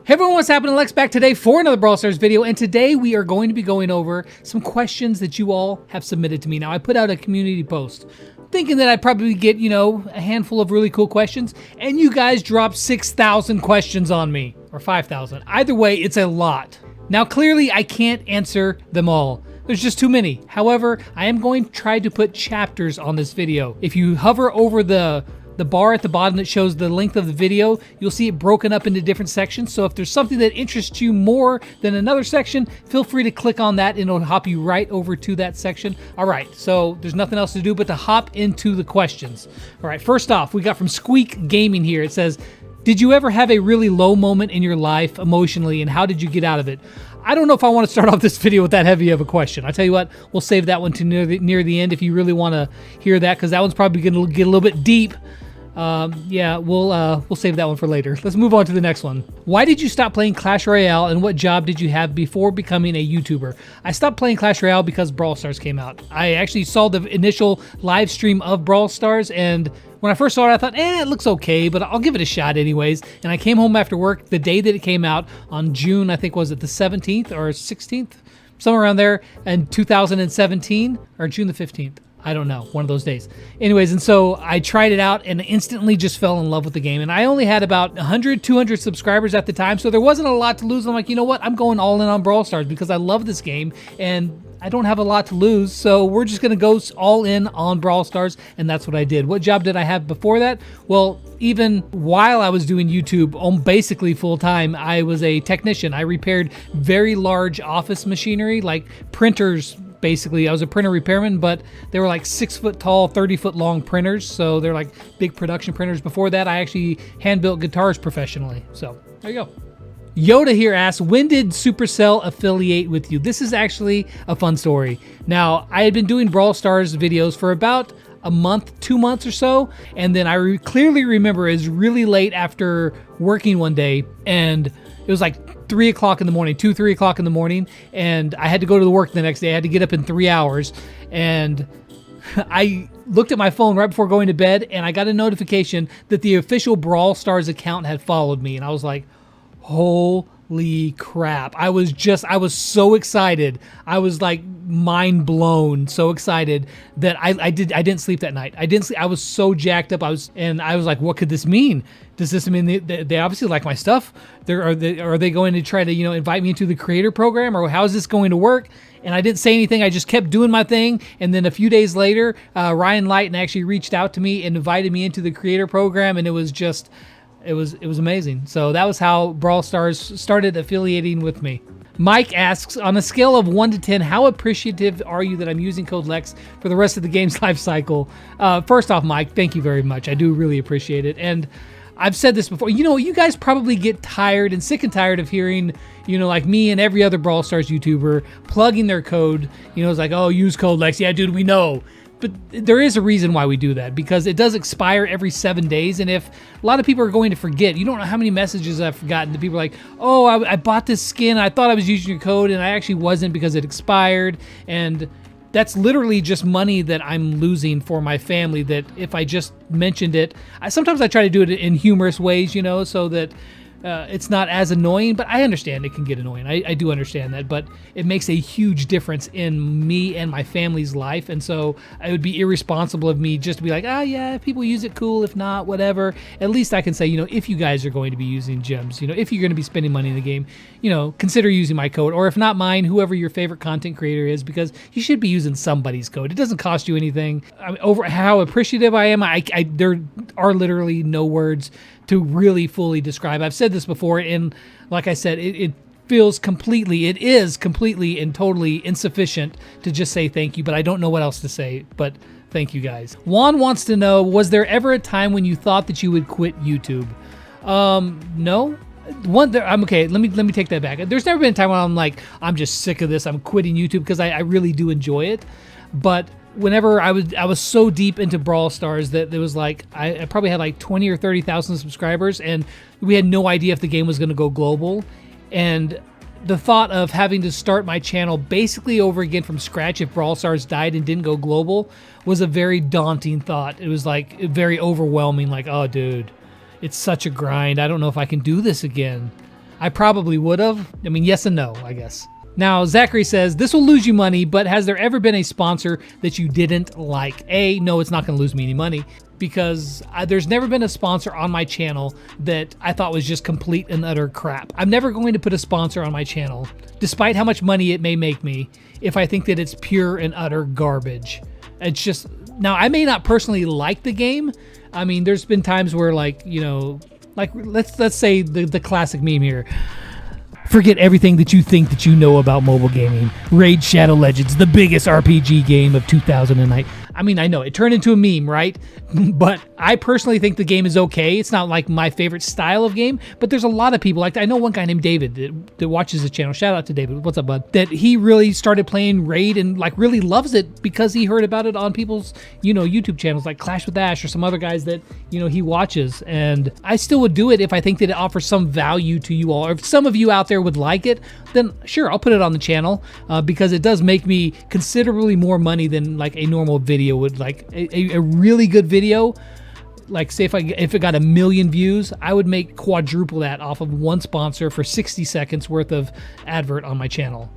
Hey everyone, what's happening? Lex back today for another Brawl Stars video, and today we are going to be going over some questions that you all have submitted to me. Now, I put out a community post thinking that I'd probably get, a handful of really cool questions, and you guys dropped 6,000 questions on me, or 5,000. Either way, it's a lot. Now, clearly, I can't answer them all. There's just too many. However, I am going to try to put chapters on this video. If you hover over the bar at the bottom that shows the length of the video, you'll see it broken up into different sections. So if there's something that interests you more than another section, feel free to click on that and it'll hop you right over to that section. All right, so there's nothing else to do but to hop into the questions. All right, first off, we got from Squeak Gaming here. It says, did you ever have a really low moment in your life emotionally, and how did you get out of it? I don't know if I want to start off this video with that heavy of a question. I'll tell you what, we'll save that one to near the end if you really want to hear that, because that one's probably going to get a little bit deep. Yeah, we'll save that one for later. Let's move on to the next one. Why did you stop playing Clash Royale, and what job did you have before becoming a YouTuber? I stopped playing Clash Royale because Brawl Stars came out. I actually saw the initial live stream of Brawl Stars, and when I first saw it, I thought, it looks okay, but I'll give it a shot anyways. And I came home after work the day that it came out on June, I think, was it the 17th or 16th? Somewhere around there, in 2017, or June the 15th. I don't know, one of those days. Anyways, and so I tried it out and instantly just fell in love with the game. And I only had about 100, 200 subscribers at the time, so there wasn't a lot to lose. I'm like, you know what? I'm going all in on Brawl Stars because I love this game and I don't have a lot to lose, so we're just gonna go all in on Brawl Stars, and that's what I did. What job did I have before that? Well, even while I was doing YouTube basically full-time, I was a technician. I repaired very large office machinery, like printers. Basically, I was a printer repairman, but they were like 6 foot tall, 30 foot long printers, so they're like big production printers. Before that, I actually hand-built guitars professionally, so there you go. Yoda here asks, when did Supercell affiliate with you? This is actually a fun story. Now, I had been doing Brawl Stars videos for about a month, 2 months or so, and then I clearly remember it was really late after working one day, and it was like 3 o'clock in the morning, 2, 3 o'clock in the morning, and I had to go to the work the next day. I had to get up in 3 hours, and I looked at my phone right before going to bed, and I got a notification that the official Brawl Stars account had followed me, and I was like, holy crap. I was so excited. I was like mind blown, so excited that I didn't sleep that night. I was so jacked up. I was like, what could this mean? Does this mean they obviously like my stuff? Are they going to try to, invite me into the creator program, or how is this going to work? And I didn't say anything. I just kept doing my thing. And then a few days later, Ryan Lighton actually reached out to me and invited me into the creator program, and it was just, it was amazing. So that was how Brawl Stars started affiliating with me. Mike asks, on a scale of 1 to 10, how appreciative are you that I'm using code Lex for the rest of the game's life cycle? First off, Mike, thank you very much. I do really appreciate it. And I've said this before, you guys probably get tired and sick and tired of hearing, like me and every other Brawl Stars YouTuber plugging their code. It's like, oh, use code Lex. Yeah, dude, we know. But there is a reason why we do that, because it does expire every 7 days, and if a lot of people are going to forget, you don't know how many messages I've gotten that people are like, oh, I bought this skin, I thought I was using your code, and I actually wasn't because it expired, and that's literally just money that I'm losing for my family, that if I just mentioned it, sometimes I try to do it in humorous ways, so that it's not as annoying, but I understand it can get annoying. I do understand that, but it makes a huge difference in me and my family's life, and so it would be irresponsible of me just to be like, yeah, if people use it, cool. If not, whatever. At least I can say, if you guys are going to be using gems, if you're going to be spending money in the game, consider using my code, or if not mine, whoever your favorite content creator is, because you should be using somebody's code. It doesn't cost you anything. Over how appreciative I am, there are literally no words to really fully describe. I've said this before, and like I said, it is completely and totally insufficient to just say thank you, but I don't know what else to say, but thank you guys. Juan wants to know, was there ever a time when you thought that you would quit YouTube? No. I'm okay. Let me take that back. There's never been a time when I'm like, I'm just sick of this, I'm quitting YouTube, because I really do enjoy it. But whenever I was so deep into Brawl Stars that there was like, I probably had like 20 or 30,000 subscribers, and we had no idea if the game was going to go global. And the thought of having to start my channel basically over again from scratch if Brawl Stars died and didn't go global was a very daunting thought. It was like very overwhelming, like, oh dude, it's such a grind. I don't know if I can do this again. I probably would have. I mean, yes and no, I guess. Now, Zachary says, this will lose you money, but has there ever been a sponsor that you didn't like? No, it's not going to lose me any money, because there's never been a sponsor on my channel that I thought was just complete and utter crap. I'm never going to put a sponsor on my channel, despite how much money it may make me, if I think that it's pure and utter garbage. It's just, now I may not personally like the game. I mean, there's been times where, like, you know, like let's say the classic meme here. Forget everything that you think that you know about mobile gaming. Raid Shadow Legends, the biggest RPG game of 2009. I mean, I know it turned into a meme, right? But I personally think the game is okay. It's not like my favorite style of game, but there's a lot of people, like I know one guy named David that watches the channel. Shout out to David. What's up, bud? That he really started playing Raid and like really loves it because he heard about it on people's, you know, YouTube channels like Clash with Ash or some other guys that, you know, he watches. And I still would do it if I think that it offers some value to you all. Or if some of you out there would like it, then sure, I'll put it on the channel because it does make me considerably more money than like a normal video would. Like a really good video, like say if it got 1 million views, I would make quadruple that off of one sponsor for 60 seconds worth of advert on my channel.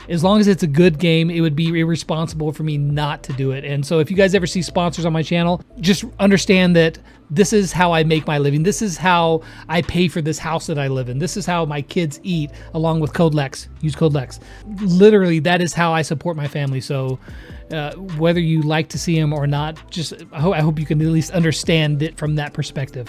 As long as it's a good game, it would be irresponsible for me not to do it. And so if you guys ever see sponsors on my channel, just understand that this is how I make my living. This is how I pay for this house that I live in. This is how my kids eat, along with code Lex. Use code Lex. Literally, that is how I support my family. So whether you like to see them or not, just I hope you can at least understand it from that perspective.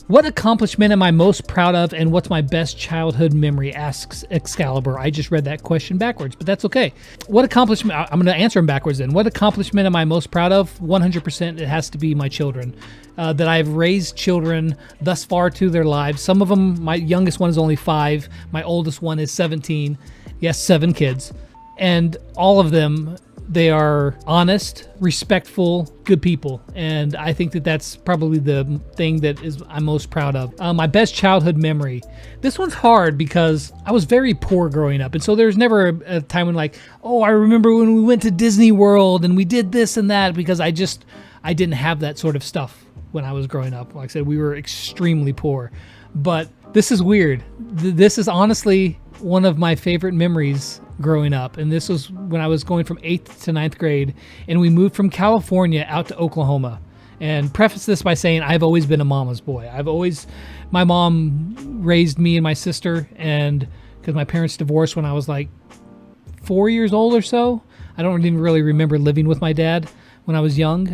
What accomplishment am I most proud of, and what's my best childhood memory, asks Excalibur. I just read that question backwards, but that's okay. What accomplishment, I'm going to answer them backwards then. What accomplishment am I most proud of? 100% it has to be my children. That I've raised children thus far to their lives. Some of them, my youngest one is only 5. My oldest one is 17. Yes, 7 kids. And all of them, they are honest, respectful, good people. And I think that that's probably the thing that I'm most proud of. My best childhood memory. This one's hard because I was very poor growing up. And so there's never a time when like, oh, I remember when we went to Disney World and we did this and that, because I didn't have that sort of stuff when I was growing up. Like I said, we were extremely poor. But this is weird. This is honestly one of my favorite memories growing up, and this was when I was going from 8th to 9th grade, and we moved from California out to Oklahoma. And preface this by saying I've always been a mama's boy. My mom raised me and my sister, and because my parents divorced when I was like 4 years old or so, I don't even really remember living with my dad when I was young,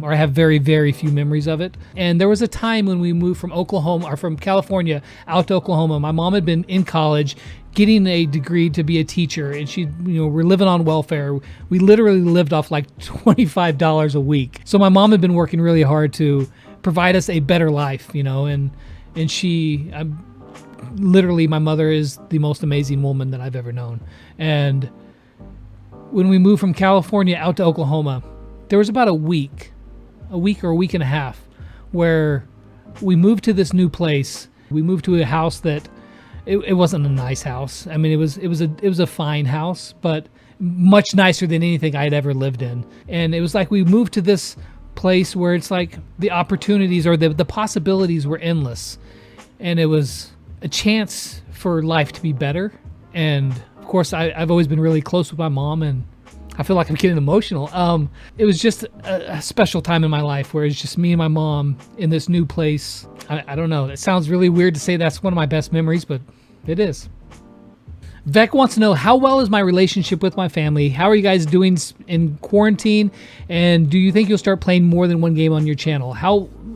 or I have very, very few memories of it. And there was a time when we moved from Oklahoma, or from California out to Oklahoma. My mom had been in college, getting a degree to be a teacher, and we're living on welfare. We literally lived off like $25 a week. So my mom had been working really hard to provide us a better life, and literally, my mother is the most amazing woman that I've ever known. And when we moved from California out to Oklahoma, there was about a week or a week and a half where we moved to this new place. We moved to a house that it wasn't a nice house. I mean, it was a fine house, but much nicer than anything I'd ever lived in. And it was like we moved to this place where it's like the opportunities or the possibilities were endless. And it was a chance for life to be better. And of course, I've always been really close with my mom, and I feel like I'm getting emotional. It was just a special time in my life where it's just me and my mom in this new place. I don't know. It sounds really weird to say that's one of my best memories, but it is. Vec wants to know, how well is my relationship with my family? How are you guys doing in quarantine? And do you think you'll start playing more than one game on your channel?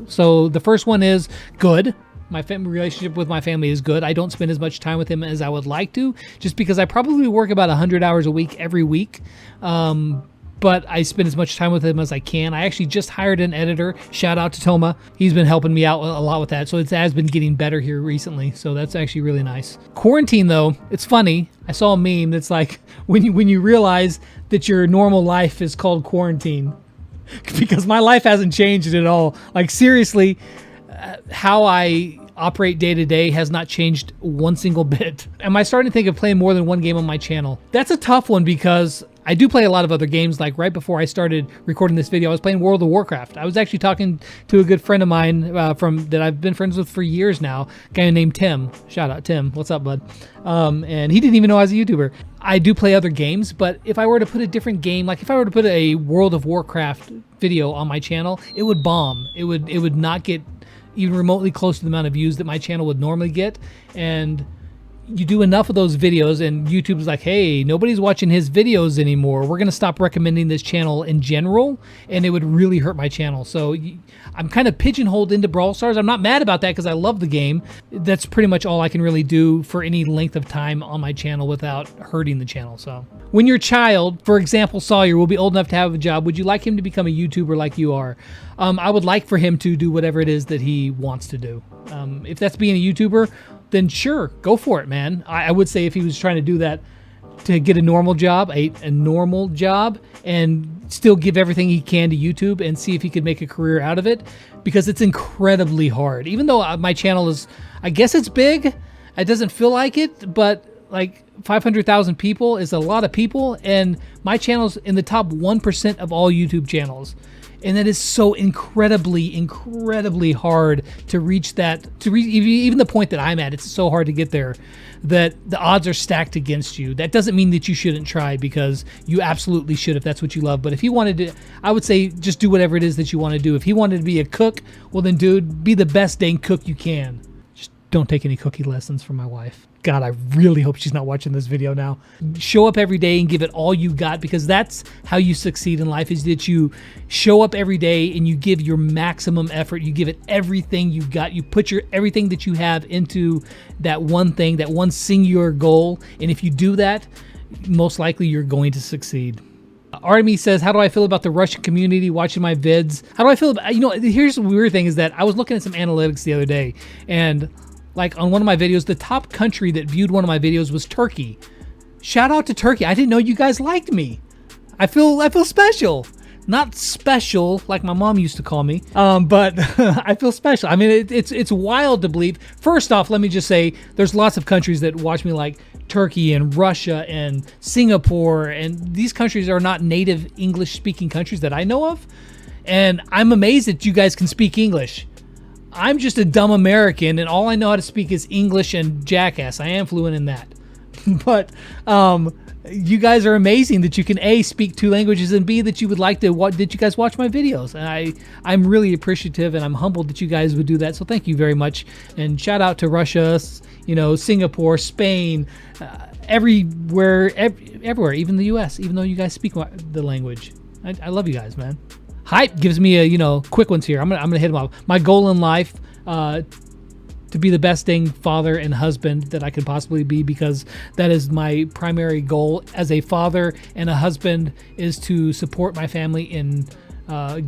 So the first one is good. My relationship with my family is good. I don't spend as much time with them as I would like to, just because I probably work about 100 hours a week every week. But I spend as much time with him as I can. I actually just hired an editor. Shout out to Toma. He's been helping me out a lot with that. So it has been getting better here recently. So that's actually really nice. Quarantine though, it's funny. I saw a meme that's like, when you realize that your normal life is called quarantine, because my life hasn't changed at all. Like seriously, how I operate day to day has not changed one single bit. Am I starting to think of playing more than one game on my channel? That's a tough one because I do play a lot of other games. Like right before I started recording this video, I was playing World of Warcraft. I was actually talking to a good friend of mine that I've been friends with for years now, a guy named Tim. Shout out, Tim. What's up, bud? And he didn't even know I was a YouTuber. I do play other games, but if I were to put a different game, like if I were to put a World of Warcraft video on my channel, it would bomb. It would not get even remotely close to the amount of views that my channel would normally get. And you do enough of those videos and YouTube's like, hey, nobody's watching his videos anymore. We're going to stop recommending this channel in general, and it would really hurt my channel. So I'm kind of pigeonholed into Brawl Stars. I'm not mad about that because I love the game. That's pretty much all I can really do for any length of time on my channel without hurting the channel. So when your child, for example, Sawyer, will be old enough to have a job, would you like him to become a YouTuber like you are? I would like for him to do whatever it is that he wants to do. If that's being a YouTuber, then sure, go for it, man. I would say if he was trying to do that to get a normal job, a normal job, and still give everything he can to YouTube and see if he could make a career out of it, because it's incredibly hard. Even though my channel is, I guess it's big, it doesn't feel like it, but like 500,000 people is a lot of people, and my channel's in the top 1% of all YouTube channels. And that is so incredibly, incredibly hard to reach that, even the point that I'm at. It's so hard to get there that the odds are stacked against you. That doesn't mean that you shouldn't try, because you absolutely should if that's what you love. But if you wanted to, I would say just do whatever it is that you want to do. If he wanted to be a cook, well then dude, be the best dang cook you can. Just don't take any cookie lessons from my wife. God, I really hope she's not watching this video now. Show up every day and give it all you got, because that's how you succeed in life, is that you show up every day and you give your maximum effort. You give it everything you've got. You put everything that you have into that one thing, that one singular goal. And if you do that, most likely you're going to succeed. Artemis says, how do I feel about the Russian community watching my vids? How do I feel about, here's the weird thing is that I was looking at some analytics the other day, and like on one of my videos, the top country that viewed one of my videos was Turkey. Shout out to Turkey. I didn't know you guys liked me. I feel special. Not special like my mom used to call me, but I feel special. I mean, it's wild to believe. First off, let me just say there's lots of countries that watch me, like Turkey and Russia and Singapore, and these countries are not native English-speaking countries that I know of. And I'm amazed that you guys can speak English. I'm just a dumb American, and all I know how to speak is English and Jackass. I am fluent in that. But you guys are amazing that you can A, speak two languages, and B, that you would like to that you guys watch my videos. And I'm really appreciative, and I'm humbled that you guys would do that. So thank you very much. And shout out to Russia, Singapore, Spain, everywhere, even the U.S., even though you guys speak the language. I love you guys, man. Hype gives me a quick ones here. I'm gonna hit them off. My goal in life, to be the best dang father and husband that I could possibly be, because that is my primary goal as a father and a husband, is to support my family and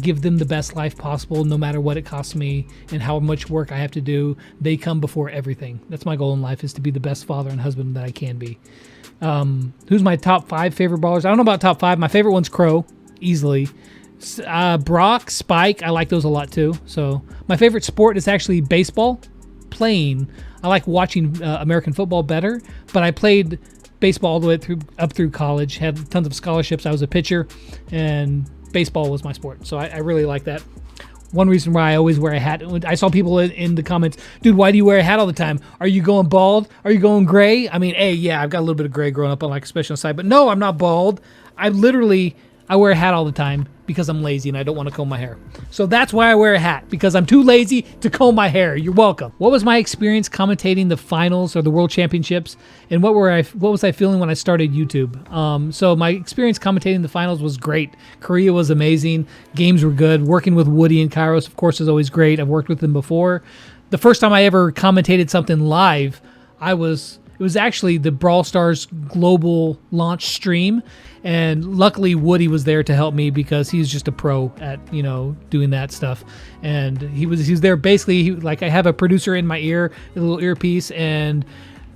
give them the best life possible, no matter what it costs me and how much work I have to do. They come before everything. That's my goal in life, is to be the best father and husband that I can be. Who's my top 5 favorite brawlers? I don't know about top 5. My favorite one's Crow, easily. Brock, Spike, I like those a lot too. So my favorite sport is actually baseball. Playing, I like watching American football better, but I played baseball all the way up through college, had tons of scholarships. I was a pitcher, and baseball was my sport. So I really like that. One reason why I always wear a hat, I saw people in the comments, dude, why do you wear a hat all the time? Are you going bald? Are you going gray? I mean, yeah, I've got a little bit of gray growing up on, like, especially on the side, but no, I'm not bald. I wear a hat all the time because I'm lazy and I don't want to comb my hair. So that's why I wear a hat, because I'm too lazy to comb my hair. You're welcome. What was my experience commentating the finals or the World Championships, and what was I feeling when I started YouTube? So my experience commentating the finals was great. Korea was amazing. Games were good. Working with Woody and Kairos, of course, is always great. I've worked with them before. The first time I ever commentated something live, it was actually the Brawl Stars global launch stream, and luckily Woody was there to help me, because he's just a pro at doing that stuff. And he was there basically, like, I have a producer in my ear, a little earpiece, and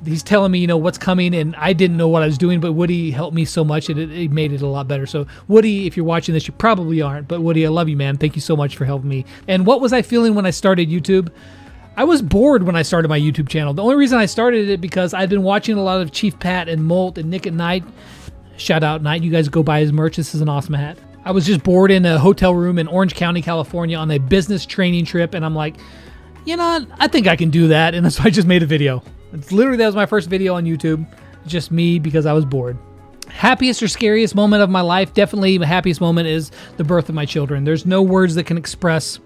he's telling me what's coming, and I didn't know what I was doing, but Woody helped me so much, and it made it a lot better. So Woody, if you're watching this, you probably aren't, but Woody, I love you, man. Thank you so much for helping me. And what was I feeling when I started YouTube? I was bored when I started my YouTube channel. The only reason I started it because I'd been watching a lot of Chief Pat and Molt and Nick at Night. Shout out Night. You guys go buy his merch. This is an awesome hat. I was just bored in a hotel room in Orange County, California on a business training trip. And I'm like, you know, I think I can do that. And so I just made a video. It's literally, that was my first video on YouTube. Just me because I was bored. Happiest or scariest moment of my life? Definitely the happiest moment is the birth of my children. There's no words that can express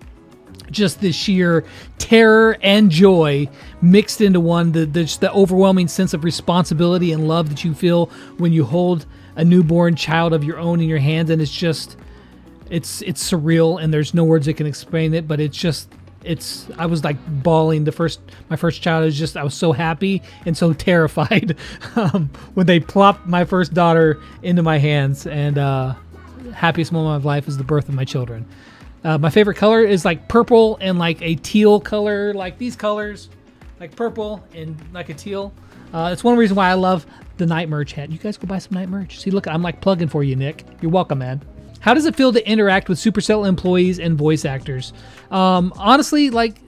just the sheer terror and joy mixed into one. The overwhelming sense of responsibility and love that you feel when you hold a newborn child of your own in your hands. And it's just, it's surreal, and there's no words that can explain it, but I was like bawling my first child. I was so happy and so terrified when they plopped my first daughter into my hands. And happiest moment of my life is the birth of my children. My favorite color is like purple and like a teal color, like these colors, like purple and like a teal. It's one reason why I love the Night merch hat. You guys go buy some Night merch. See, look, I'm like plugging for you, Nick. You're welcome, man. How does it feel to interact with Supercell employees and voice actors? Honestly, like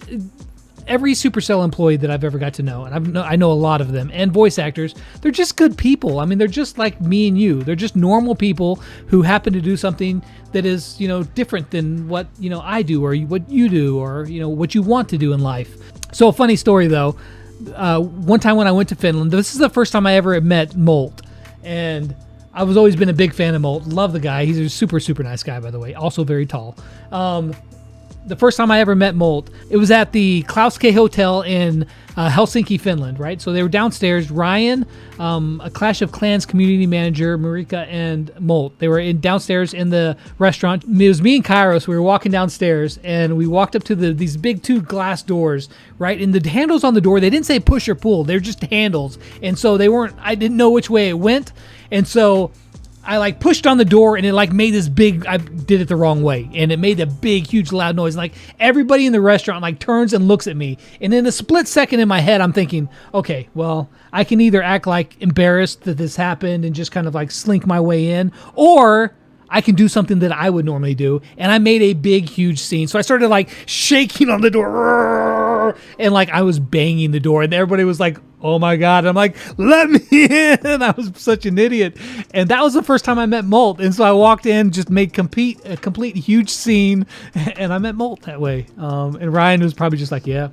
every Supercell employee that I've ever got to know, and I know a lot of them, and voice actors, they're just good people. I mean, they're just like me and you. They're just normal people who happen to do something that is, you know, different than what, you know, I do or what you do or, you know, what you want to do in life. So a funny story though, one time when I went to Finland, this is the first time I ever met Molt, and I was always been a big fan of Molt. Love the guy. He's a super, super nice guy, by the way. Also very tall. The first time I ever met Molt, it was at the Klaus K Hotel in Helsinki, Finland, right? So they were downstairs. Ryan, a Clash of Clans community manager, Marika, and Molt. They were downstairs in the restaurant. It was me and Kairos. We were walking downstairs, and we walked up to these big 2 glass doors, right? And the handles on the door, they didn't say push or pull. They're just handles. And so I didn't know which way it went. And so I like pushed on the door, and it like made this big, I did it the wrong way, and it made a big, huge, loud noise. And like everybody in the restaurant like turns and looks at me. And in a split second in my head, I'm thinking, okay, well, I can either act like embarrassed that this happened and just kind of like slink my way in, or I can do something that I would normally do. And I made a big, huge scene. So I started like shaking on the door, and like I was banging the door, and everybody was like, oh my God. And I'm like, let me in. I was such an idiot. And that was the first time I met Molt. And so I walked in, just made a complete huge scene, and I met Molt that way. And Ryan was probably just like, yeah,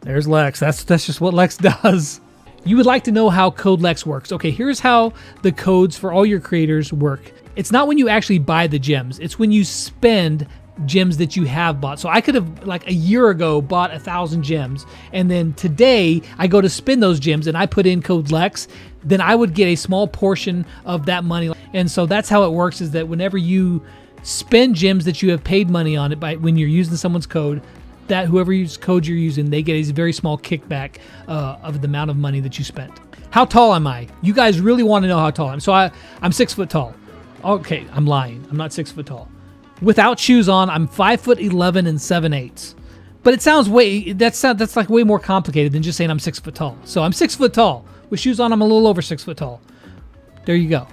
there's Lex. That's just what Lex does. You would like to know how Code Lex works. Okay, here's how the codes for all your creators work. It's not when you actually buy the gems. It's when you spend gems that you have bought. So I could have like a year ago bought 1,000 gems, and then today I go to spend those gems and I put in code Lex, then I would get a small portion of that money. And so that's how it works, is that whenever you spend gems that you have paid money on it when you're using someone's code, that whoever code you're using, they get a very small kickback of the amount of money that you spent. How tall am I? You guys really want to know how tall I am. So I'm 6 foot tall. Okay, I'm lying. I'm not 6 foot tall. Without shoes on, I'm 5'11" and 7/8. But it sounds that's like way more complicated than just saying I'm 6 foot tall. So I'm 6 foot tall. With shoes on, I'm a little over 6 foot tall. There you go.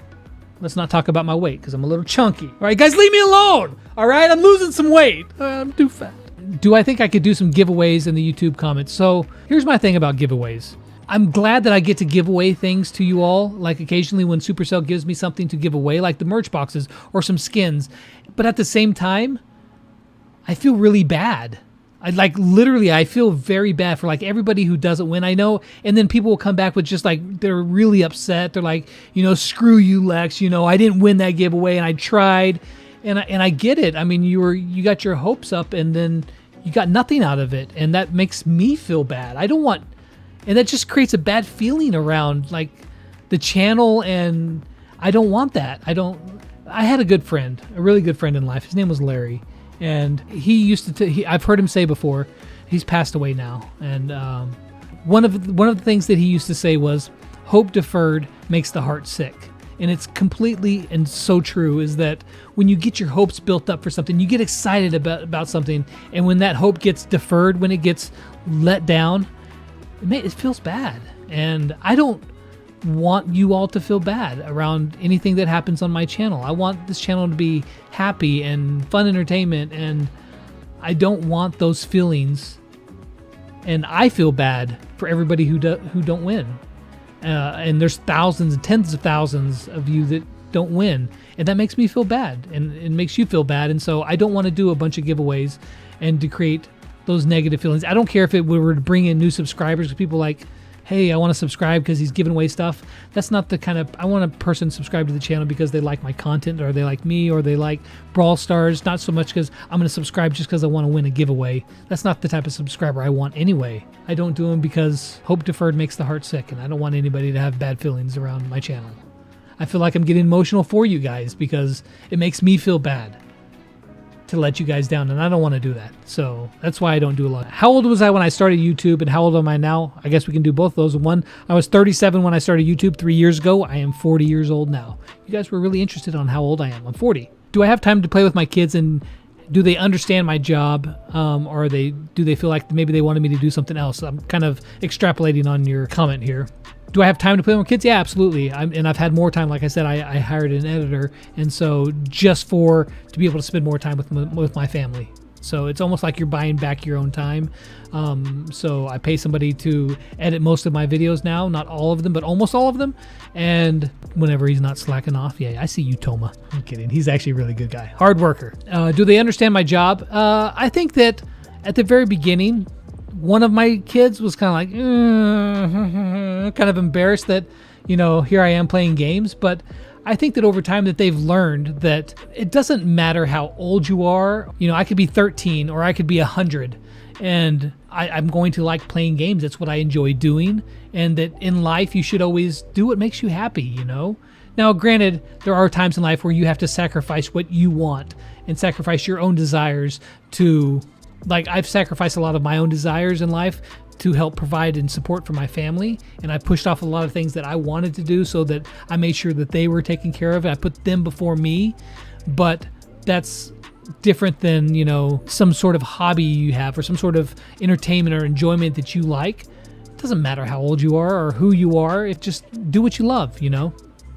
Let's not talk about my weight because I'm a little chunky. All right, guys, leave me alone. All right, I'm losing some weight. I'm too fat. Do I think I could do some giveaways in the YouTube comments? So here's my thing about giveaways. I'm glad that I get to give away things to you all, like occasionally when Supercell gives me something to give away, like the merch boxes or some skins. But at the same time, I feel really bad. I feel very bad for like everybody who doesn't win. I know, and then people will come back with just like, they're really upset. They're like, you know, screw you, Lex. You know, I didn't win that giveaway and I tried. And I get it. I mean, you got your hopes up and then you got nothing out of it. And that makes me feel bad. And that just creates a bad feeling around like the channel, and I don't want that. I had a good friend, a really good friend in life. His name was Larry, and he used to. I've heard him say before. He's passed away now, and one of the things that he used to say was, "Hope deferred makes the heart sick." And it's completely and so true, is that when you get your hopes built up for something, you get excited about something, and when that hope gets deferred, when it gets let down, it feels bad. And I don't want you all to feel bad around anything that happens on my channel. I want this channel to be happy and fun entertainment, and I don't want those feelings And I feel bad for everybody who don't win. And there's thousands and tens of thousands of you that don't win. And that makes me feel bad, and it makes you feel bad. And so I don't want to do a bunch of giveaways and to create those negative feelings. I don't care if it were to bring in new subscribers, people like, hey, I want to subscribe because he's giving away stuff. That's not the kind of, I want a person to subscribe to the channel because they like my content, or they like me, or they like Brawl Stars, not so much because I'm going to subscribe just because I want to win a giveaway. That's not the type of subscriber I want anyway. I don't do them because hope deferred makes the heart sick, and I don't want anybody to have bad feelings around my channel. I feel like I'm getting emotional for you guys because it makes me feel bad to let you guys down, and I don't want to do that. So that's why I don't do a lot. How old was I when I started YouTube, and how old am I now? I guess we can do both those. One, I was 37 when I started YouTube 3 years ago. I am 40 years old now. You guys were really interested on how old I am. I'm 40. Do I have time to play with my kids, and do they understand my job, or do they feel like maybe they wanted me to do something else? I'm kind of extrapolating on your comment here. Do I have time to play with kids? Yeah, absolutely. And I've had more time. Like I said, I hired an editor, and so just to be able to spend more time with my family. So it's almost like you're buying back your own time. So I pay somebody to edit most of my videos now, not all of them, but almost all of them. And whenever he's not slacking off, yeah, I see you, Toma. I'm kidding. He's actually a really good guy. Hard worker. Do they understand my job? I think that at the very beginning, one of my kids was kind of like, kind of embarrassed that, here I am playing games. But I think that over time that they've learned that it doesn't matter how old you are. I could be 13 or I could be 100, and I'm going to like playing games. That's what I enjoy doing. And that in life, you should always do what makes you happy, Now, granted, there are times in life where you have to sacrifice what you want and sacrifice your own desires to... Like, I've sacrificed a lot of my own desires in life to help provide and support for my family, and I pushed off a lot of things that I wanted to do so that I made sure that they were taken care of. I put them before me, but that's different than, some sort of hobby you have or some sort of entertainment or enjoyment that you like. It doesn't matter how old you are or who you are. Just do what you love,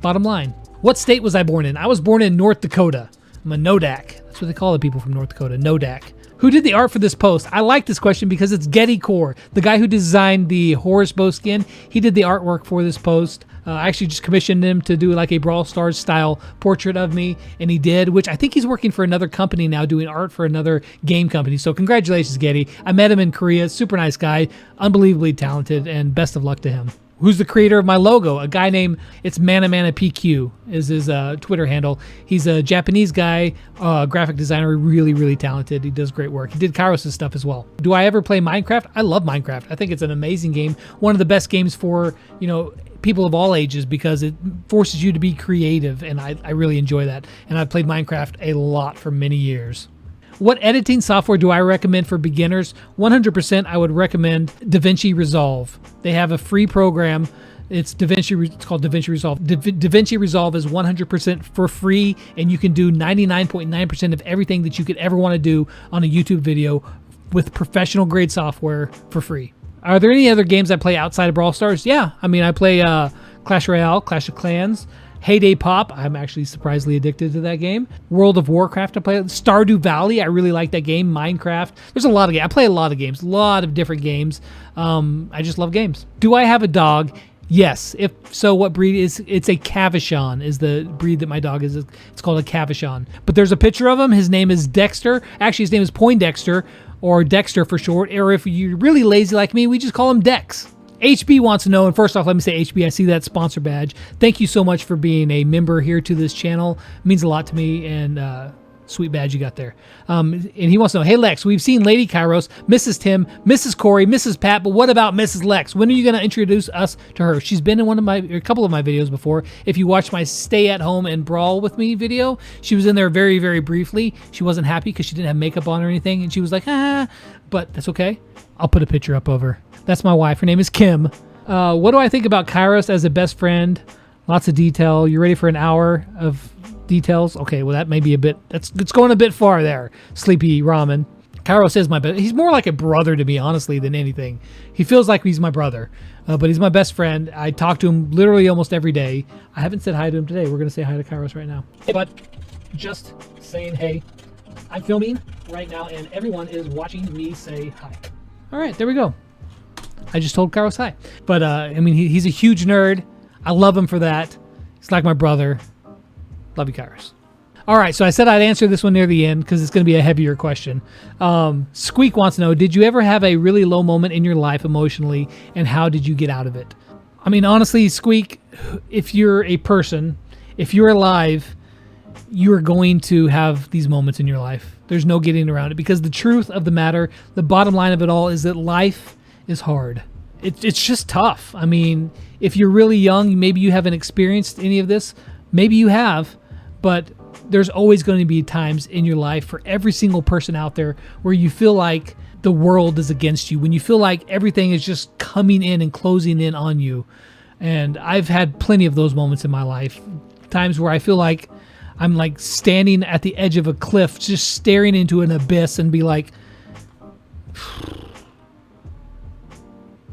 Bottom line. What state was I born in? I was born in North Dakota. I'm a Nodak. That's what they call the people from North Dakota, Nodak. Who did the art for this post? I like this question because it's Getty Core, the guy who designed the Horus bow skin. He did the artwork for this post. I actually just commissioned him to do like a Brawl Stars style portrait of me, and he did, which I think he's working for another company now, doing art for another game company. So congratulations, Getty. I met him in Korea. Super nice guy, unbelievably talented, and best of luck to him. Who's the creator of my logo? A guy named, it's ManaManaPQ is his Twitter handle. He's a Japanese guy, graphic designer, really, really talented. He does great work. He did Kairos' stuff as well. Do I ever play Minecraft? I love Minecraft. I think it's an amazing game. One of the best games for, people of all ages because it forces you to be creative, and I really enjoy that. And I've played Minecraft a lot for many years. What editing software do I recommend for beginners? 100% I would recommend DaVinci Resolve. They have a free program. It's called DaVinci Resolve. DaVinci Resolve is 100% for free, and you can do 99.9% of everything that you could ever want to do on a YouTube video with professional grade software for free. Are there any other games I play outside of Brawl Stars? Yeah, I play Clash Royale, Clash of Clans, Heyday Pop. I'm actually surprisingly addicted to that game. World of Warcraft, I play. Stardew Valley, I really like that game. Minecraft. There's a lot of games. I play a lot of games, a lot of different games. I just love games. Do I have a dog? Yes. If so, what breed is? It's a Cavachon is the breed that my dog is. It's called a Cavachon. But there's a picture of him. His name is Dexter. Actually, his name is Poindexter, or Dexter for short. Or if you're really lazy like me, we just call him Dex. HB wants to know, and first off, let me say, HB, I see that sponsor badge. Thank you so much for being a member here to this channel. It means a lot to me, and sweet badge you got there. And he wants to know, hey, Lex, we've seen Lady Kairos, Mrs. Tim, Mrs. Corey, Mrs. Pat, but what about Mrs. Lex? When are you going to introduce us to her? She's been in a couple of my videos before. If you watch my Stay at Home and Brawl with me video, she was in there very, very briefly. She wasn't happy because she didn't have makeup on or anything, and she was like, but that's okay. I'll put a picture up of her. That's my wife. Her name is Kim. What do I think about Kairos as a best friend? Lots of detail. You ready for an hour of details? Okay, well, that may be it's going a bit far there, Sleepy Ramen. Kairos is my best. He's more like a brother to me, honestly, than anything. He feels like he's my brother, but he's my best friend. I talk to him literally almost every day. I haven't said hi to him today. We're going to say hi to Kairos right now. Hey, bud. Just saying hey. I'm filming right now, and everyone is watching me say hi. All right, there we go. I just told Kairos hi. But I mean, he's a huge nerd. I love him for that. He's like my brother. Love you, Kairos. All right, so I said I'd answer this one near the end because it's going to be a heavier question. Squeak wants to know, did you ever have a really low moment in your life emotionally, and how did you get out of it? I mean, honestly, Squeak, if you're a person, if you're alive, you're going to have these moments in your life. There's no getting around it, because the truth of the matter, the bottom line of it all, is that life is hard. It's just tough. I mean, if you're really young, maybe you haven't experienced any of this. Maybe you have, but there's always going to be times in your life, for every single person out there, where you feel like the world is against you, when you feel like everything is just coming in and closing in on you. And I've had plenty of those moments in my life, times where I feel like I'm like standing at the edge of a cliff, just staring into an abyss, and be like,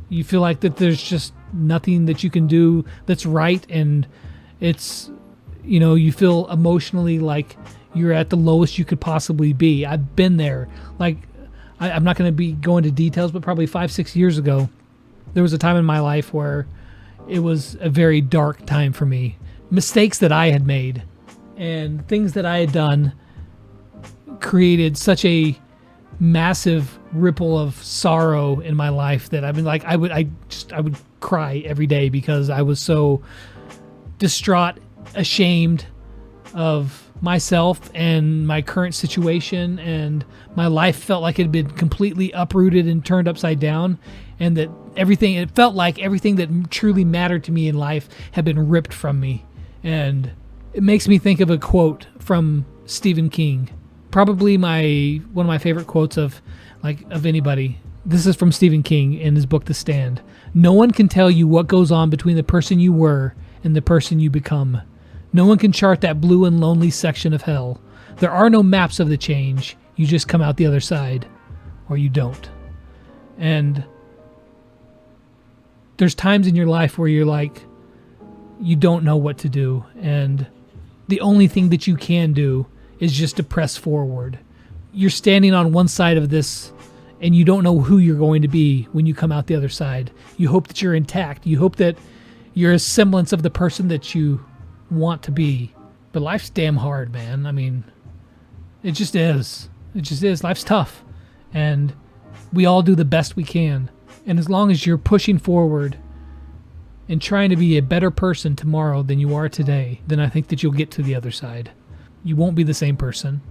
you feel like that there's just nothing that you can do that's right, and it's, you know, you feel emotionally like you're at the lowest you could possibly be. I've been there. Like, I'm not going to be going into details, but probably 5-6 years ago, there was a time in my life where it was a very dark time for me. Mistakes that I had made and things that I had done created such a massive ripple of sorrow in my life that, I mean, like, I would cry every day because I was so distraught, ashamed of myself and my current situation, and my life felt like it had been completely uprooted and turned upside down, and that it felt like everything that truly mattered to me in life had been ripped from me. And it makes me think of a quote from Stephen King, probably one of my favorite quotes of anybody. This is from Stephen King in his book The Stand. "No one can tell you what goes on between the person you were and the person you become. No one can chart that blue and lonely section of hell. There are no maps of the change. You just come out the other side, or you don't." And there's times in your life where you're like, you don't know what to do, and the only thing that you can do is just to press forward. You're standing on one side of this, and you don't know who you're going to be when you come out the other side. You hope that you're intact. You hope that you're a semblance of the person that you want to be. But life's damn hard, man. I mean, it just is. It just is. Life's tough. And we all do the best we can. And as long as you're pushing forward and trying to be a better person tomorrow than you are today, then I think that you'll get to the other side. You won't be the same person.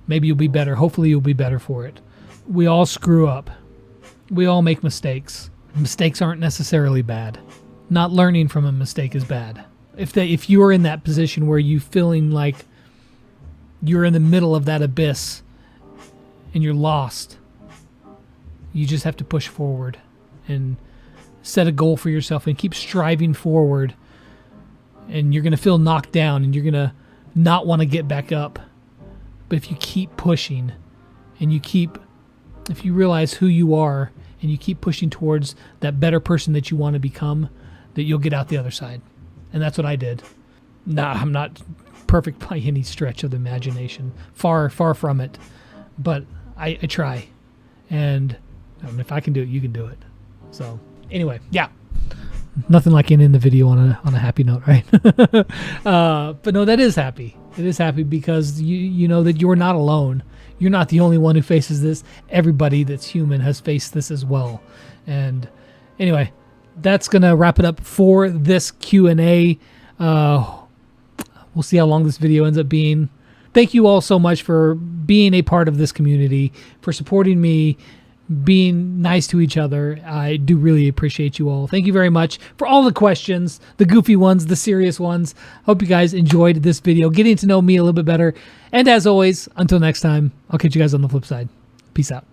Maybe you'll be better. Hopefully you'll be better for it. We all screw up. We all make mistakes. Mistakes aren't necessarily bad. Not learning from a mistake is bad. If you're in that position where you feeling like you're in the middle of that abyss and you're lost, you just have to push forward and set a goal for yourself and keep striving forward. And you're going to feel knocked down and you're going to not want to get back up. But if you keep pushing and if you realize who you are and you keep pushing towards that better person that you want to become, that you'll get out the other side. And that's what I did. Nah, I'm not perfect by any stretch of the imagination. Far, far from it. But I try. And if I can do it, you can do it. So anyway, yeah. Nothing like ending the video on a happy note, right? But no, that is happy. It is happy because you know that you're not alone. You're not the only one who faces this. Everybody that's human has faced this as well. And anyway, that's going to wrap it up for this Q&A. We'll see how long this video ends up being. Thank you all so much for being a part of this community, for supporting me, being nice to each other. I do really appreciate you all. Thank you very much for all the questions, the goofy ones, the serious ones. Hope you guys enjoyed this video, getting to know me a little bit better. And as always, until next time, I'll catch you guys on the flip side. Peace out.